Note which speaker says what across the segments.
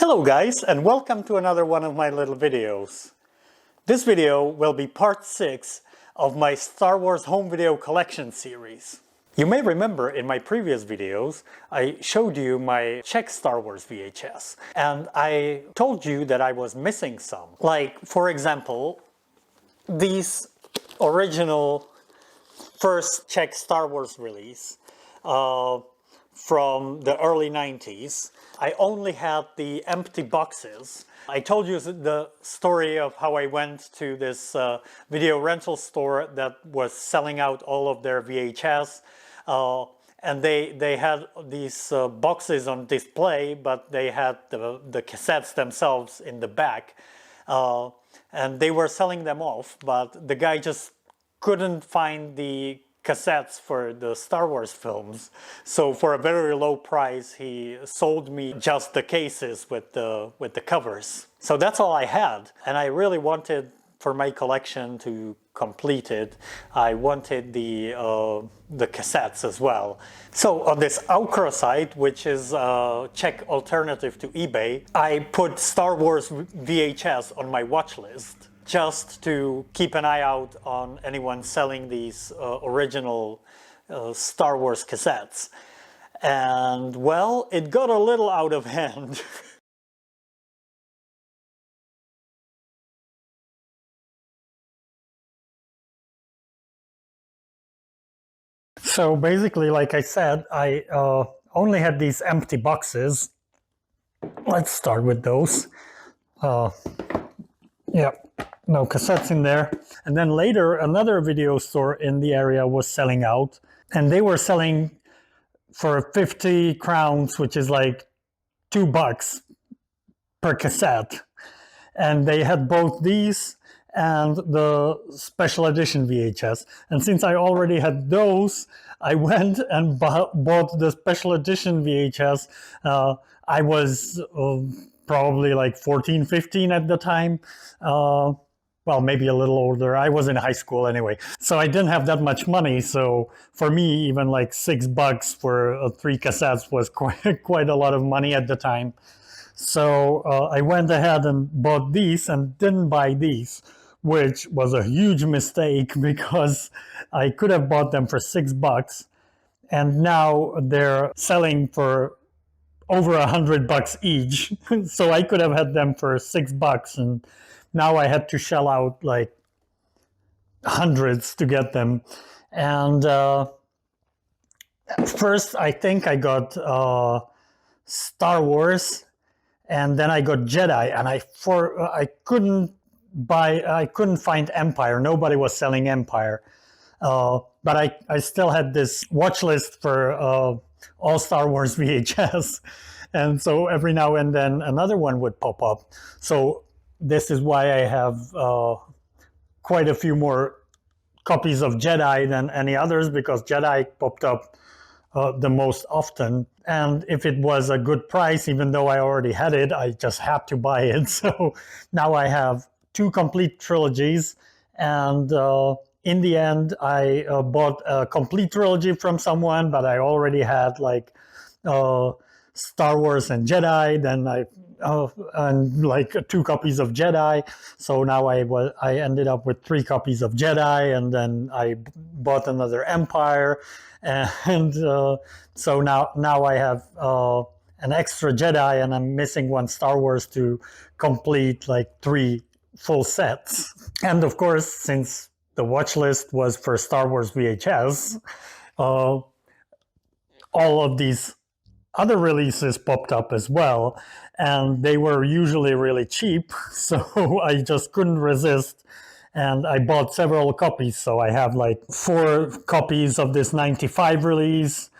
Speaker 1: Hello guys, and welcome to another one of my little videos. This video will be part 6 of my Star Wars home video collection series. You may remember in my previous videos I showed you my Czech Star Wars VHS, and I told you that I was missing some. Like, for example, these original first Czech Star Wars release from the early 90s. I only had the empty boxes. I told you the story of how I went to this video rental store that was selling out all of their VHS, and they had these boxes on display, but they had the cassettes themselves in the back, and they were selling them off, but the guy just couldn't find the cassettes for the Star Wars films, so for a very low price he sold me just the cases with the covers. So that's all I had, and I really wanted for my collection to complete it. I wanted the cassettes as well. So on this Aukra site, which is a Czech alternative to eBay, I put Star Wars VHS on my watch list, just to keep an eye out on anyone selling these original Star Wars cassettes. And well, it got a little out of hand. So basically, like I said, I only had these empty boxes. Let's start with those. Yeah. No cassettes in there. And then later, another video store in the area was selling out, and they were selling for 50 crowns, which is like $2 per cassette. And they had both these and the special edition VHS. And since I already had those, I went and bought the special edition VHS. I was probably like 14, 15 at the time. Well, maybe a little older. I was in high school anyway. So I didn't have that much money. So for me, even like $6 for 3 cassettes was quite a lot of money at the time. So I went ahead and bought these and didn't buy these, which was a huge mistake because I could have bought them for $6, and now they're selling for over $100 each. So I could have had them for $6, and now I had to shell out like hundreds to get them. And first, I think I got Star Wars, and then I got Jedi, and I couldn't find Empire. Nobody was selling Empire, but I still had this watch list for all Star Wars VHS, and so every now and then another one would pop up. So this is why I have quite a few more copies of Jedi than any others, because Jedi popped up the most often. And if it was a good price, even though I already had it, I just had to buy it. So now I have 2 complete trilogies. And in the end, I bought a complete trilogy from someone, but I already had like Star Wars and Jedi. Then and like 2 copies of Jedi. So now I ended up with 3 copies of Jedi, and then I bought another Empire, and so now I have an extra Jedi, and I'm missing 1 Star Wars to complete like 3 full sets. And of course, since the watch list was for Star Wars VHS, all of these other releases popped up as well, and they were usually really cheap, so I just couldn't resist, and I bought several copies. So I have like 4 copies of this 95 release,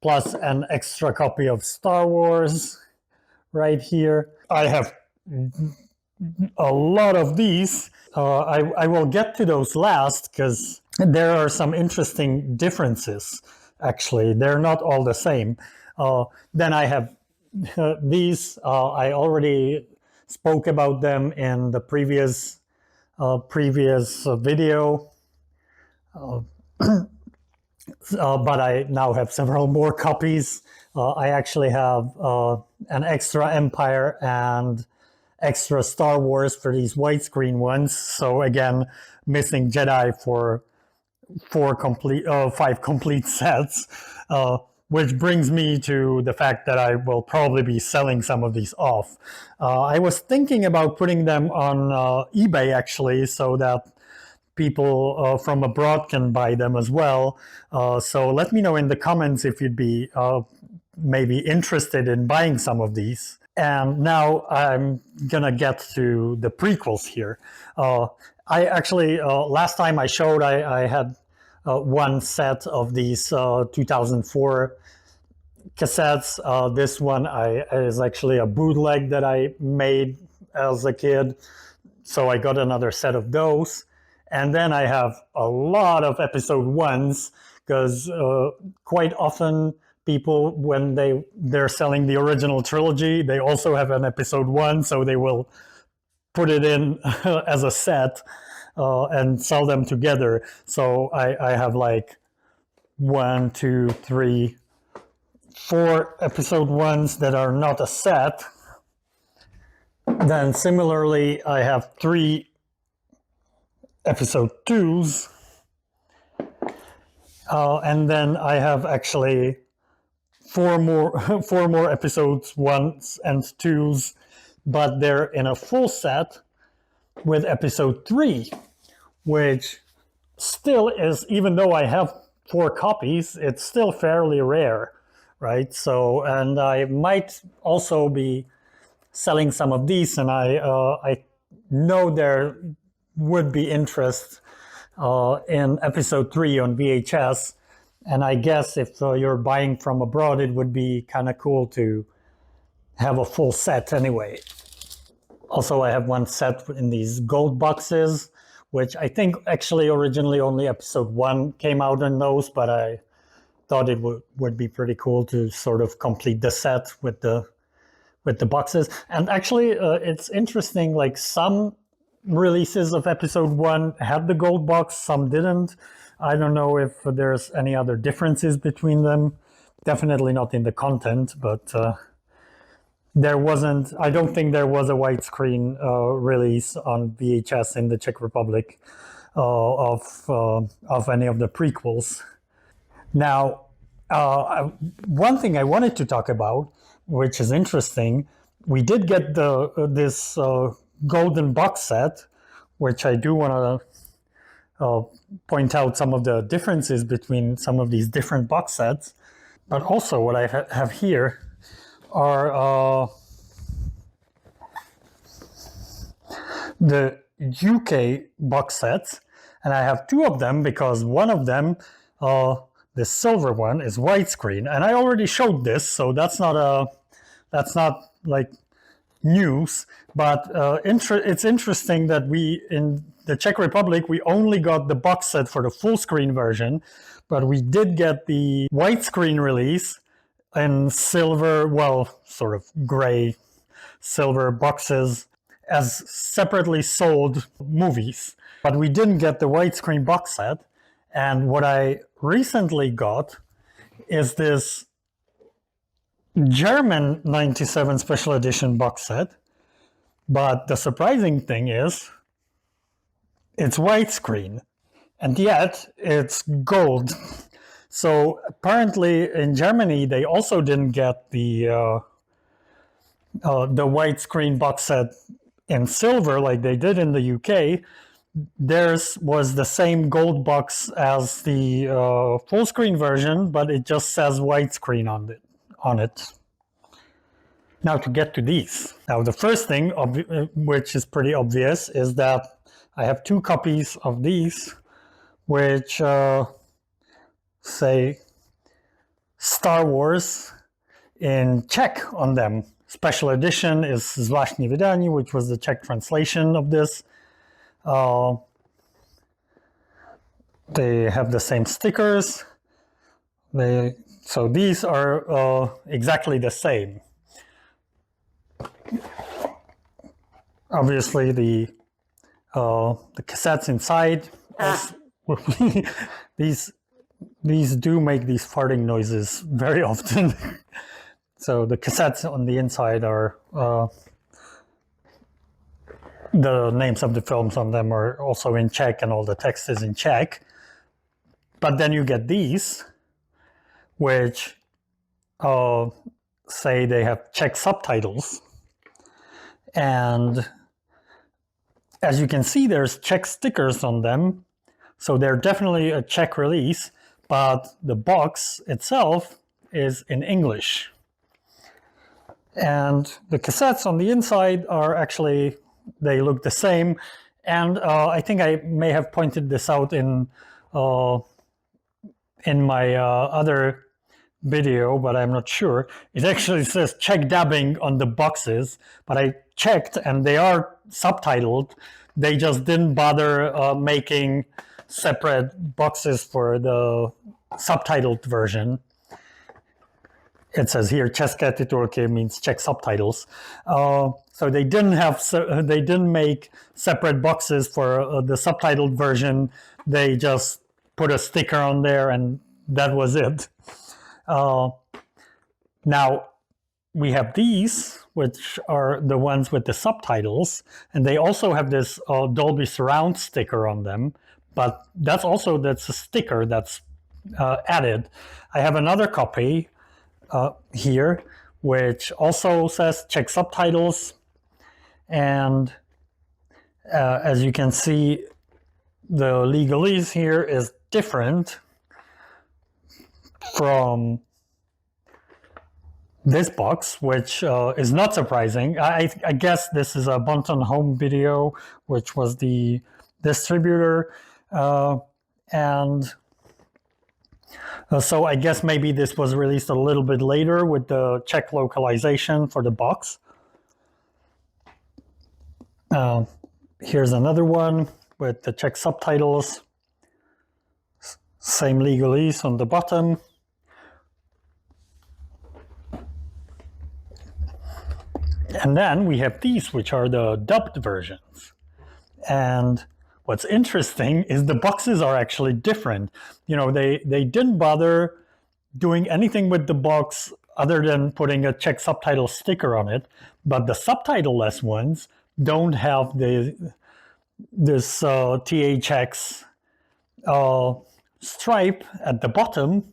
Speaker 1: plus an extra copy of Star Wars right here. I have a lot of these. I will get to those last, because there are some interesting differences. Actually, they're not all the same. Then I have these. I already spoke about them in the previous video. but I now have several more copies. I actually have an extra Empire and extra Star Wars for these widescreen ones. So again, missing Jedi for five complete sets, which brings me to the fact that I will probably be selling some of these off. I was thinking about putting them on eBay actually, so that people from abroad can buy them as well. So let me know in the comments if you'd be maybe interested in buying some of these. And now I'm gonna get to the prequels here. I actually, last time I showed, I had one set of these 2004 cassettes. This one is actually a bootleg that I made as a kid. So I got another set of those. And then I have a lot of episode ones, because quite often people, when they're selling the original trilogy, they also have an episode one, so they will put it in as a set and sell them together. So I have like 1, 2, 3, 4 episode ones that are not a set. Then similarly, I have 3 episode 2s. And then I have actually 4 more episodes 1s and 2s, but they're in a full set with episode 3, which still is, even though I have 4 copies, it's still fairly rare, right? So, and I might also be selling some of these, and I know there would be interest in episode 3 on VHS. And I guess if you're buying from abroad, it would be kind of cool to have a full set anyway. Also, I have one set in these gold boxes, which I think actually originally only episode 1 came out in those, but I thought it would be pretty cool to sort of complete the set with the boxes. And actually, it's interesting, like some releases of episode 1 had the gold box, some didn't. I don't know if there's any other differences between them. Definitely not in the content, but there wasn't, I don't think there was a widescreen release on VHS in the Czech Republic of any of the prequels. Now, one thing I wanted to talk about, which is interesting, we did get this golden box set, which I do want to point out some of the differences between some of these different box sets. But also what I have here are the UK box sets, and I have 2 of them because one of them, the silver one, is widescreen, and I already showed this, so that's not like news. But it's interesting that we in the Czech Republic we only got the box set for the full screen version, but we did get the widescreen release in silver, well, sort of gray silver boxes as separately sold movies. But we didn't get the widescreen box set. And what I recently got is this German 97 special edition box set. But the surprising thing is it's widescreen, and yet it's gold. So apparently in Germany, they also didn't get the widescreen box set in silver like they did in the UK. Theirs was the same gold box as the full screen version, but it just says widescreen on it. Now to get to these. Now the first thing, which is pretty obvious, is that I have 2 copies of these, which say Star Wars in Czech on them. Special edition is Zvláštní vydání, which was the Czech translation of this. They have the same stickers. So these are exactly the same. Obviously, the cassettes inside will be these these do make these farting noises very often. So the cassettes on the inside are, the names of the films on them are also in Czech, and all the text is in Czech. But then you get these, which say they have Czech subtitles. And as you can see, there's Czech stickers on them. So they're definitely a Czech release, but the box itself is in English. And the cassettes on the inside are actually, they look the same. And I think I may have pointed this out in my other video, but I'm not sure. It actually says Czech dubbing on the boxes, but I checked and they are subtitled. They just didn't bother making separate boxes for the subtitled version. It says here České titulky means Czech subtitles. So they didn't make separate boxes for the subtitled version. They just put a sticker on there and that was it. Now we have these, which are the ones with the subtitles, and they also have this Dolby Surround sticker on them, but that's a sticker that's added. I have another copy here, which also says Czech subtitles, and as you can see, the legalese here is different from this box, which is not surprising. I guess this is a Bonton Home Video, which was the distributor, and so I guess maybe this was released a little bit later with the Czech localization for the box. Here's another one with the Czech subtitles. Same legalese on the bottom. And then we have these, which are the dubbed versions. And what's interesting is the boxes are actually different. You know, they didn't bother doing anything with the box other than putting a Czech subtitle sticker on it, but the subtitle-less ones don't have this THX stripe at the bottom.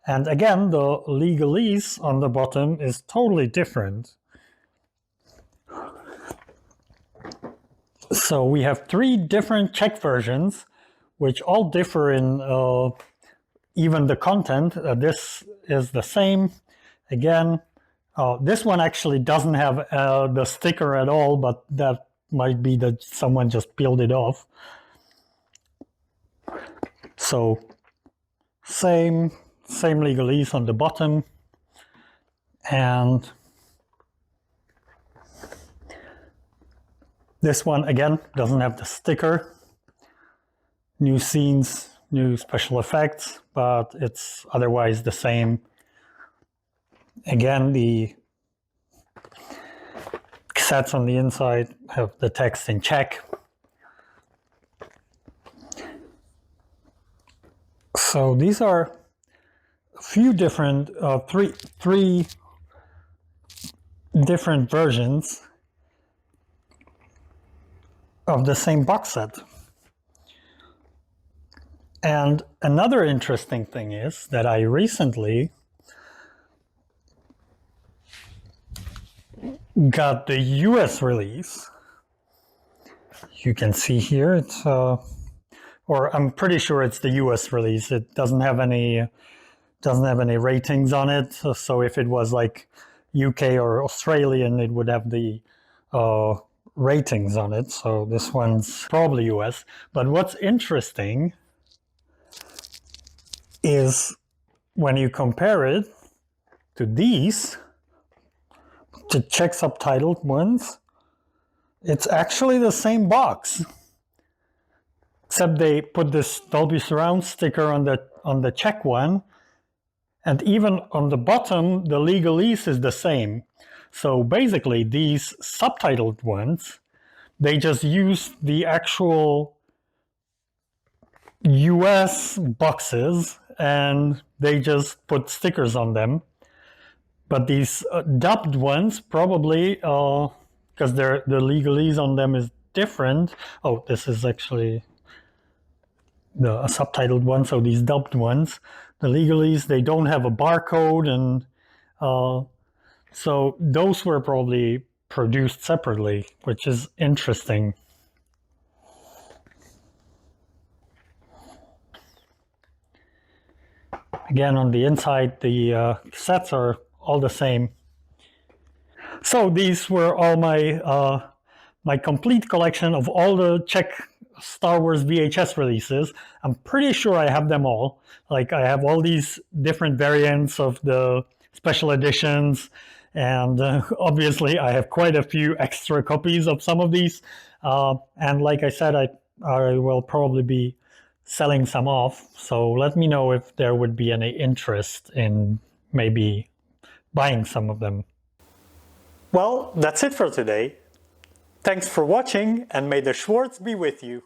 Speaker 1: And again, the legalese on the bottom is totally different. So we have 3 different Czech versions, which all differ in even the content. This is the same. Again, this one actually doesn't have the sticker at all, but that might be that someone just peeled it off. So same legalese on the bottom, and this one again doesn't have the sticker. New scenes, new special effects, but it's otherwise the same. Again, the cassettes on the inside have the text in Czech. So these are a few different, three different versions of the same box set. And another interesting thing is that I recently got the US release. You can see here it's or I'm pretty sure it's the US release. It doesn't have any ratings on it. So if it was like UK or Australian, it would have the ratings on it. So this one's probably US. But what's interesting is when you compare it to these, the Czech subtitled ones, it's actually the same box, except they put this Dolby Surround sticker on the Czech one, and even on the bottom the legalese is the same. So basically these subtitled ones, they just use the actual US boxes and they just put stickers on them. But these dubbed ones, probably, because the legalese on them is different. Oh, this is actually the subtitled one, so these dubbed ones, the legalese, they don't have a barcode, and so those were probably produced separately, which is interesting. Again, on the inside, the sets are all the same. So these were all my my complete collection of all the Czech Star Wars VHS releases. I'm pretty sure I have them all. Like, I have all these different variants of the special editions, and obviously I have quite a few extra copies of some of these. And like I said, I will probably be selling some off. So let me know if there would be any interest in maybe buying some of them. Well, that's it for today. Thanks for watching, and may the Schwartz be with you.